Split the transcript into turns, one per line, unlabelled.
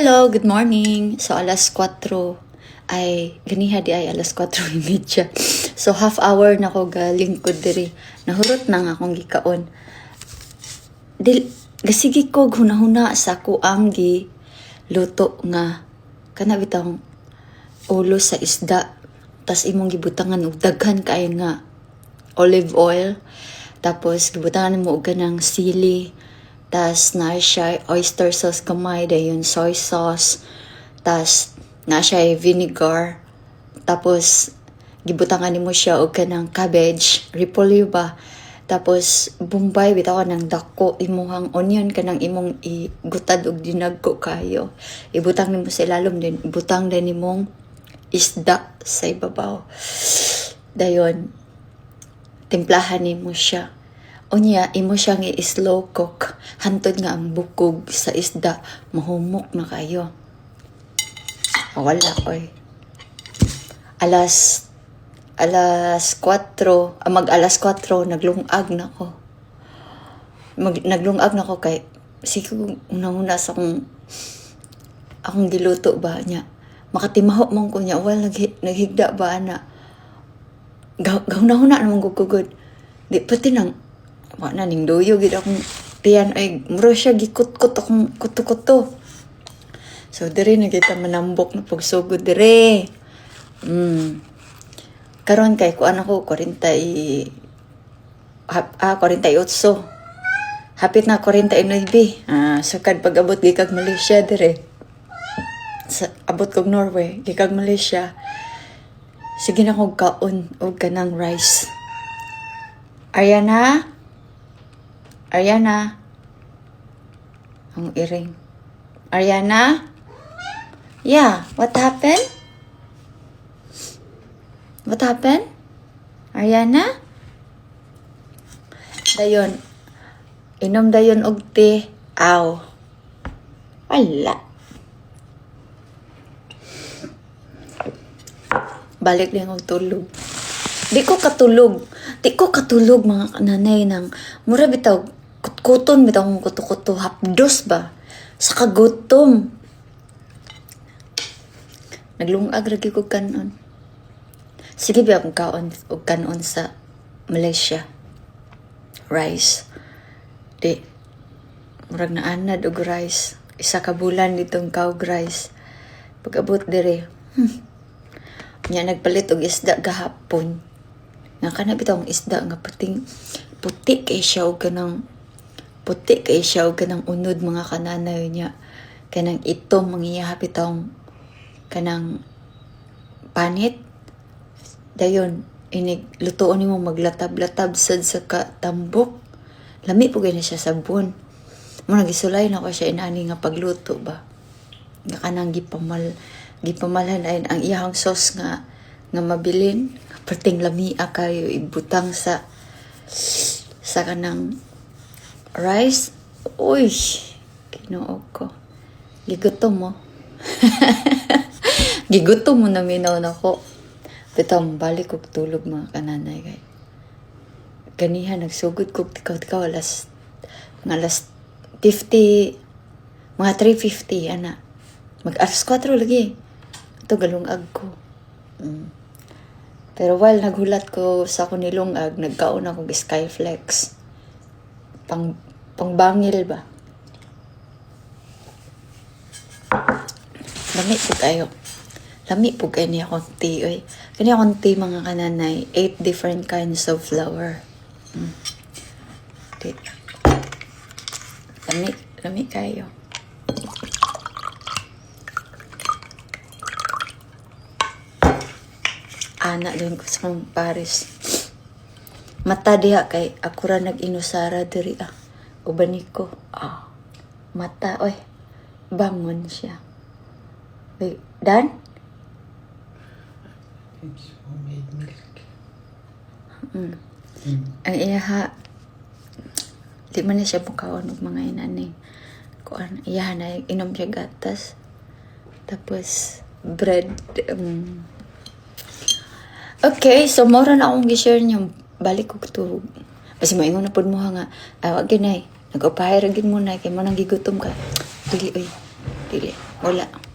Hello, good morning. So, alas 4 ay, ganiha di ay alas 4:30. So, half hour na ko galingkod diri. Nahurot na nga akong gikaon. Gasigi ko hunahuna sa kuang gi luto nga kana bitang ulo sa isda. Tas imong gibutangan og daghan kay nga olive oil. Tapos gibutangan mo og ganang sili. Tas na siya oyster sauce kamay, dayon soy sauce. Tas na siya vinegar. Tapos gibutangan nimo siya og kanang cabbage, repolyo ba. Tapos bumbay bitaw ka ng dako, imuhang onion kanang imong igutad og dinagko kayo. Ibutang nimo sa ilalom din, ibutang din nimong isda sa ibabaw. Dayon timplahan nimo siya. Unya, imo siyang i-slow cook. Hantod nga ang bukog sa isda. Mahumok na kayo. Wala, oy. Alas 4, mag-alas 4, naglungag na ko. Naglungag na ko kay, sige unang-una sa akong giluto ba niya. Makatimaho mong ko niya, wala naghigda ba na. Gahuna-huna naman gugugod. Di pati nang, wala ning doyo gid akong tiyan ay muro siya gikut-kut akong kuto-kuto. So diri na kita manambok na pagsugod diri. Karon kay kuan ako 48. Hapit na 49. Sakad pag-abot gikag Malaysia diri. Sa abot kog Norway, gikag Malaysia. Sige na kog kaon og kanang rice. Ariana. Ang iring. Ariana? Yeah, what happened? What happened? Ariana? Dayon. Inom dayon og te. Aw. Wala. Balik lang og tulog. Di ko katulog mga kananay ng mura bitaw kutkuton bitaw kong kuto-kuto hapdos ba sa kagutom. Naglungag ragi ko kanon. Sige ba akong kaon og kanon sa Malaysia. Rice. Di murag na anad og rice. Isa ka bulan ditong kaog rice. Pag-abot dire. Nya nagpalit og isda gahapon. Nga kana bitaw ang isda nga puti kay siya og kanang unod mga kananay niya. Kanang itom mangiya bitaw kanang panit. Dayon inig lutoon nimo maglatab-latab sad sa katambok. Lami po gani siya sabon. Mo nagisulay na ko siya inani nga pagluto ba. Nga kanang gipamalhan ay ang iyang sauce nga mabilin. Perting lamia kayo ibutang sa kanang rice. Uy, kinuog ko. Gigutom mo. Gigutom mo na minaw na ko. Bitaw balik kog tulog mga kananay kay. Ganiha nagsugod kog tikaw alas 50, mga 3:50 ana. Mag-alas 4 lagi. Ito galungag ko. Pero while naghulat ko sa akong nilungag, nagkaon ako ng Skyflex. Pangbangil ba? Lami po kayo niya akong tea. Oy. Kani akong tea mga kananay. 8 different kinds of flower. Okay. Lami kayo. Anak doon ko sa Paris. Mata diha kay ako ra nag-inusara diri Uban ko. Mata oy. Bangon siya. Wait, Dan?
It's homemade milk.
Ang iyaha di man na siya bukaon og mga inaning kuan iyaha na inom siya gatas. Tapos bread Okay, so mora na akong gi-share niyo. Balik ko tulog. Kasi maingon na pod mo nga. Awag ginay. Nag-upahay ra gid mo na kay mo nang gigutom ka. Dili oy. Dili. Wala.